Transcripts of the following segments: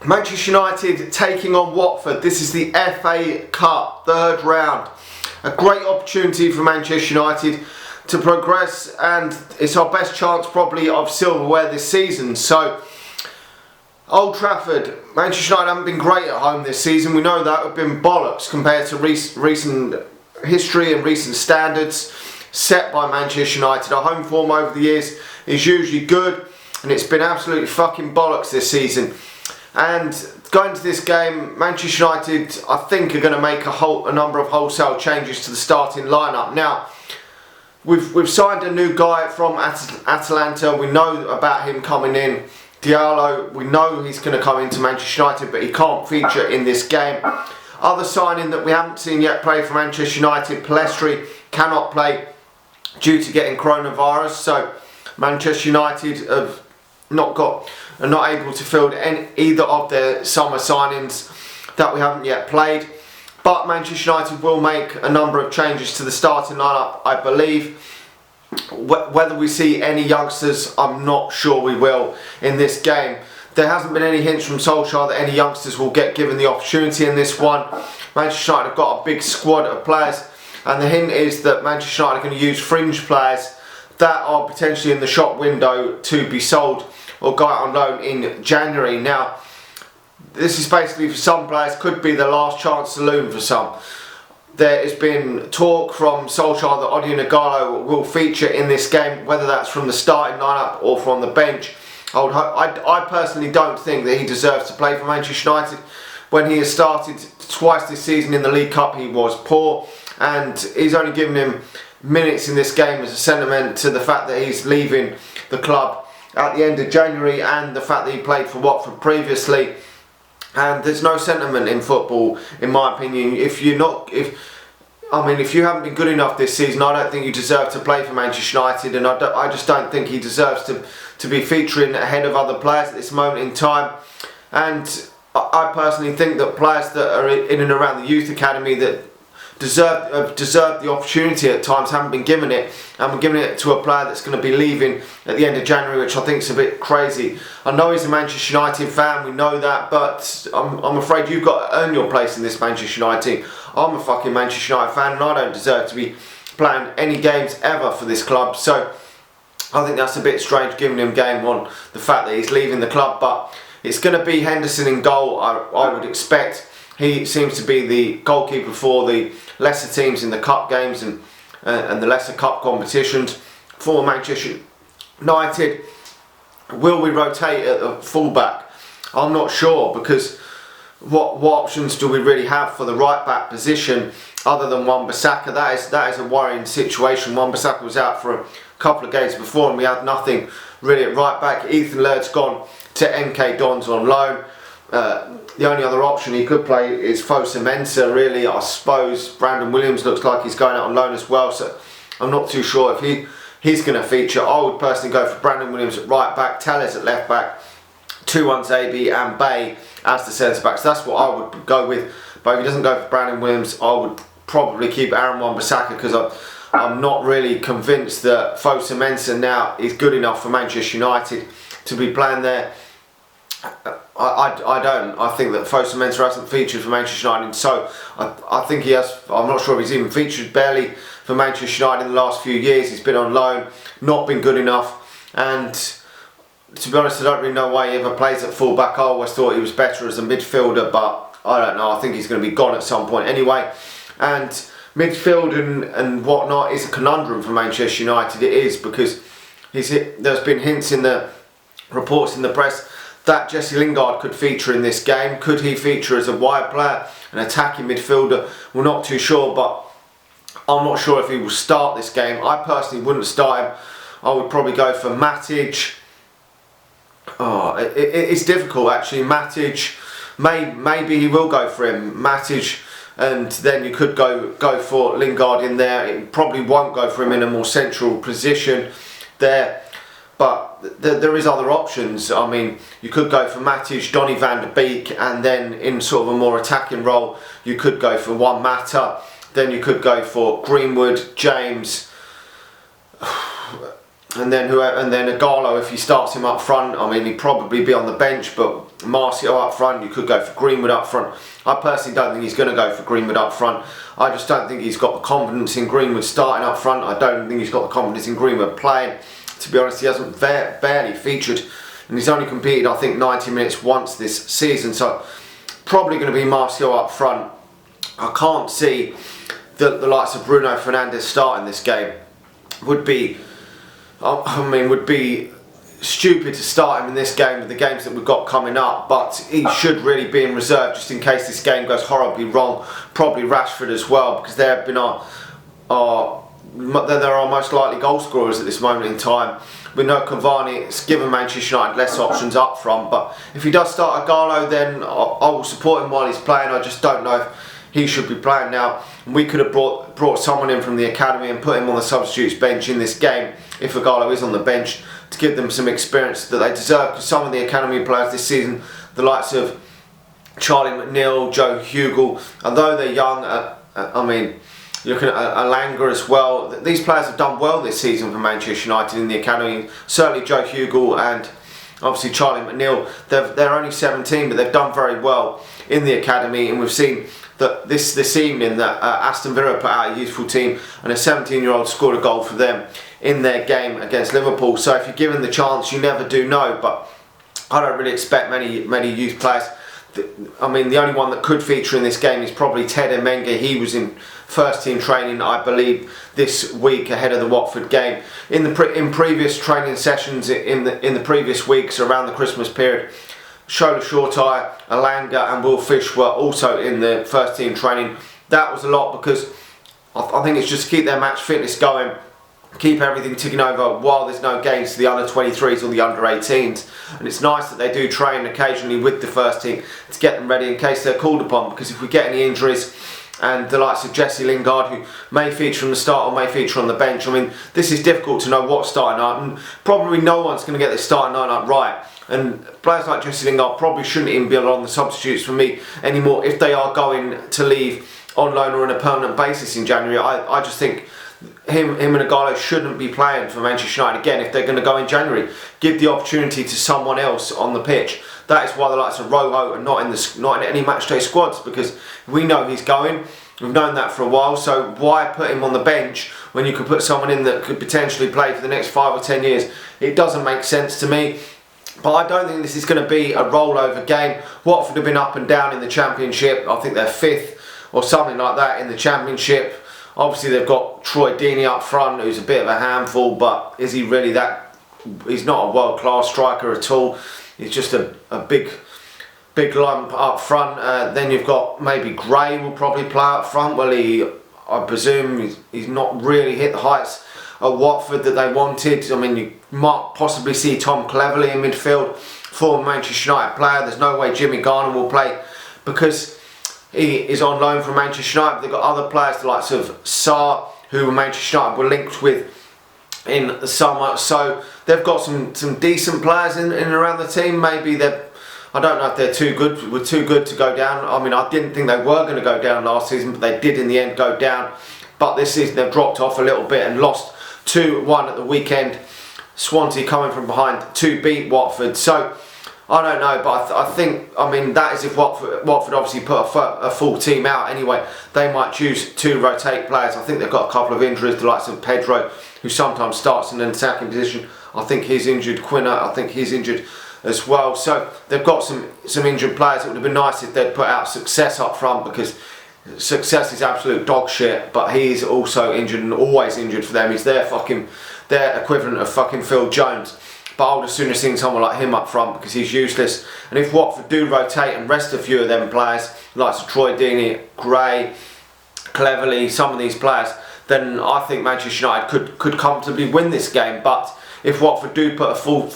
Manchester United taking on Watford. This is the FA Cup third round. A great opportunity for Manchester United to progress, and it's our best chance probably of silverware this season. So, Old Trafford, Manchester United haven't been great at home this season. We know that. Have been bollocks compared to recent history and recent standards set by Manchester United. Our home form over the years is usually good, and it's been absolutely fucking bollocks this season. And going to this game, Manchester United, I think, are going to make a number of wholesale changes to the starting lineup. Now, we've signed a new guy from Atalanta. We know about him coming in. Diallo, we know he's going to come into Manchester United, but he can't feature in this game. Other signing that we haven't seen yet play for Manchester United, Palestri, cannot play due to getting coronavirus. So Manchester United are not able to field either of their summer signings that we haven't yet played. But Manchester United will make a number of changes to the starting lineup, I believe. Whether we see any youngsters, I'm not sure we will in this game. There hasn't been any hints from Solskjaer that any youngsters will get given the opportunity in this one. Manchester United have got a big squad of players, and the hint is that Manchester United are going to use fringe players that are potentially in the shop window to be sold or go out on loan in January. Now, this is basically, for some players, could be the last chance saloon for some. There has been talk from Solskjaer that Odion Ighalo will feature in this game, whether that's from the starting lineup or from the bench. I personally don't think that he deserves to play for Manchester United. When he has started twice this season in the League Cup, he was poor, and he's only given him minutes in this game as a sentiment to the fact that he's leaving the club at the end of January, and the fact that he played for Watford previously. And there's no sentiment in football, in my opinion. If you haven't been good enough this season, I don't think you deserve to play for Manchester United, and I just don't think he deserves to be featuring ahead of other players at this moment in time. And I personally think that players that are in and around the youth academy that have deserved the opportunity at times haven't been given it, and we're giving it to a player that's going to be leaving at the end of January, which I think is a bit crazy. I know he's a Manchester United fan, we know that, but I'm afraid you've got to earn your place in this Manchester United team. I'm a fucking Manchester United fan, and I don't deserve to be playing any games ever for this club. So I think that's a bit strange, giving him game on the fact that he's leaving the club. But it's going to be Henderson in goal, I would expect. He seems to be the goalkeeper for the lesser teams in the cup games and the lesser cup competitions. For Manchester United, will we rotate at the fullback? I'm not sure, because what options do we really have for the right back position other than Wan-Bissaka? That is a worrying situation. Wan-Bissaka was out for a couple of games before, and we had nothing really at right back. Ethan Laird's gone to MK Dons on loan. The only other option he could play is Fosu Mensah, really, I suppose. Brandon Williams looks like he's going out on loan as well, so I'm not too sure if he's going to feature. I would personally go for Brandon Williams at right back, Telles at left back, Tuanzebe and Bay as the centre backs. That's what I would go with. But if he doesn't go for Brandon Williams, I would probably keep Aaron Wan-Bissaka, because I'm not really convinced that Fosu Mensah now is good enough for Manchester United to be playing there. I don't. I think that Fosu Mensah hasn't featured for Manchester United, so I think he has. I'm not sure if he's even featured barely for Manchester United in the last few years. He's been on loan, not been good enough, and to be honest, I don't really know why he ever plays at full-back. I always thought he was better as a midfielder, but I don't know. I think he's going to be gone at some point anyway. And midfield and whatnot is a conundrum for Manchester United. It is, because there's been hints in the reports in the press that Jesse Lingard could feature in this game. Could he feature as a wide player, an attacking midfielder? We're not too sure, but I'm not sure if he will start this game. I personally wouldn't start him. I would probably go for Matic. It's difficult actually. Matic, maybe he will go for him. Matic, and then you could go for Lingard in there. It probably won't go for him in a more central position there. But there is other options. I mean, you could go for Matic, Donny van de Beek, and then in sort of a more attacking role, you could go for Juan Mata. Then you could go for Greenwood, James, and then Ighalo if he starts him up front. I mean, he'd probably be on the bench, but Martial up front, you could go for Greenwood up front. I personally don't think he's going to go for Greenwood up front. I just don't think he's got the confidence in Greenwood starting up front. I don't think he's got the confidence in Greenwood playing. To be honest, he hasn't barely featured, and he's only competed, I think, 90 minutes once this season. So probably going to be Martial up front. I can't see the likes of Bruno Fernandes starting this game. Would be stupid to start him in this game with the games that we've got coming up, but he should really be in reserve just in case this game goes horribly wrong. Probably Rashford as well, because they have been they're our most likely goal scorers at this moment in time. We know Cavani, it's given Manchester United less options up front, but if he does start Agallo, then I will support him while he's playing. I just don't know if he should be playing now. We could have brought someone in from the academy and put him on the substitutes bench in this game if Agallo is on the bench, to give them some experience that they deserve, because some of the academy players this season, the likes of Charlie McNeil, Joe Hugel, although they're young, looking at Alanga as well, these players have done well this season for Manchester United in the academy. Certainly Joe Hugel and obviously Charlie McNeil, they're only 17, but they've done very well in the academy, and we've seen that this evening that Aston Villa put out a youthful team, and a 17-year-old scored a goal for them in their game against Liverpool. So if you're given the chance, you never do know, but I don't really expect many youth players. I mean, the only one that could feature in this game is probably Ted Emenga. He was in first team training, I believe, this week ahead of the Watford game. In previous training sessions in the previous weeks around the Christmas period, Shola Shortai, Alanga and Will Fish were also in the first team training. That was a lot, because I think it's just to keep their match fitness going, keep everything ticking over while there's no games to the under 23s or the under 18s. And it's nice that they do train occasionally with the first team to get them ready in case they're called upon, because if we get any injuries, and the likes of Jesse Lingard, who may feature from the start or may feature on the bench, I mean, this is difficult to know what starting lineup, and probably no one's going to get this starting lineup right. And players like Jesse Lingard probably shouldn't even be on the substitutes for me anymore if they are going to leave on loan or on a permanent basis in January. I just think him and Agallo shouldn't be playing for Manchester United again if they're going to go in January. Give the opportunity to someone else on the pitch. That is why the likes of Rojo are not in any matchday squads, because we know he's going. We've known that for a while, so why put him on the bench when you could put someone in that could potentially play for the next 5 or 10 years? It doesn't make sense to me. But I don't think this is going to be a rollover game. Watford have been up and down in the Championship. I think they're 5th or something like that in the Championship. Obviously they've got Troy Deeney up front, who's a bit of a handful, but is he really that? He's not a world-class striker at all. He's just a big lump up front. Then you've got maybe Gray will probably play up front. Well, I presume he's not really hit the heights at Watford that they wanted. I mean, you might possibly see Tom Cleverley in midfield, former Manchester United player. There's no way Jimmy Garner will play because he is on loan from Manchester United. But they've got other players, the likes of Sarr, who Manchester United were linked with in the summer. So they've got some decent players in and around the team. Maybe I don't know if they're too good to go down. I mean, I didn't think they were going to go down last season, but they did in the end go down. But this season they've dropped off a little bit and lost 2-1 at the weekend. Swansea coming from behind to beat Watford. So I don't know, but I mean that is if Watford obviously put a full team out anyway. They might choose to rotate players. I think they've got a couple of injuries, the likes of Pedro, who sometimes starts in an attacking position. I think he's injured. Quinner, I think he's injured as well. So they've got some injured players. It would have been nice if they'd put out Success up front, because Success is absolute dog shit, but he's also injured and always injured for them. He's their equivalent of fucking Phil Jones. But I would have sooner seen someone like him up front, because he's useless. And if Watford do rotate and rest a few of them players, like Troy Deeney, Gray, Cleverley, some of these players, then I think Manchester United could comfortably win this game. But if Watford do put a full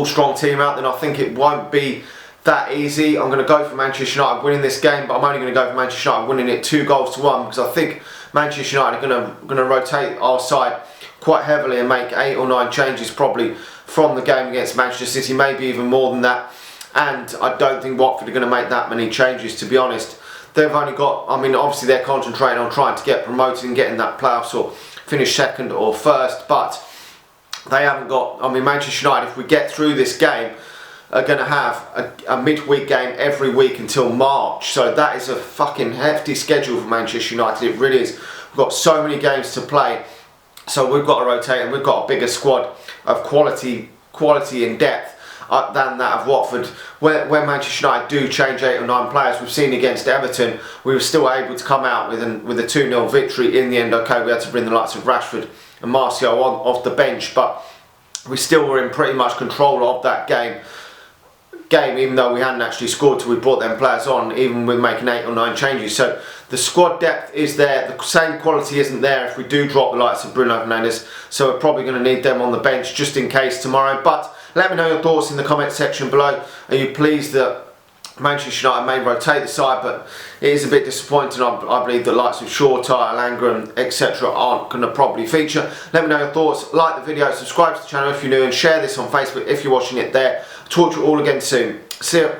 strong team out, then I think it won't be that easy. I'm going to go for Manchester United winning this game, but I'm only going to go for Manchester United winning it 2-1, because I think Manchester United are going to rotate our side quite heavily and make 8 or 9 changes probably from the game against Manchester City, maybe even more than that. And I don't think Watford are going to make that many changes, to be honest. They've only got, I mean, obviously they're concentrating on trying to get promoted and getting that playoffs or finish second or first, but they haven't got, I mean, Manchester United, if we get through this game, are going to have a midweek game every week until March. So that is a fucking hefty schedule for Manchester United. It really is. We've got so many games to play. So we've got to rotate, and we've got a bigger squad of quality in depth than that of Watford. Where Manchester United do change 8 or 9 players, we've seen against Everton, we were still able to come out with a 2-0 victory in the end. Okay, we had to bring the likes of Rashford and Martial off the bench, but we still were in pretty much control of that game, even though we hadn't actually scored till we brought them players on, even with making 8 or 9 changes. So the squad depth is there. The same quality isn't there if we do drop the likes of Bruno Fernandes, so we're probably going to need them on the bench just in case tomorrow. But let me know your thoughts in the comment section below. Are you pleased that Manchester United may rotate the side, but it is a bit disappointing. I believe that likes of Shaw, Tyler, Langram, etc. aren't going to probably feature. Let me know your thoughts. Like the video, subscribe to the channel if you're new, and share this on Facebook if you're watching it there. I'll talk to you all again soon. See ya.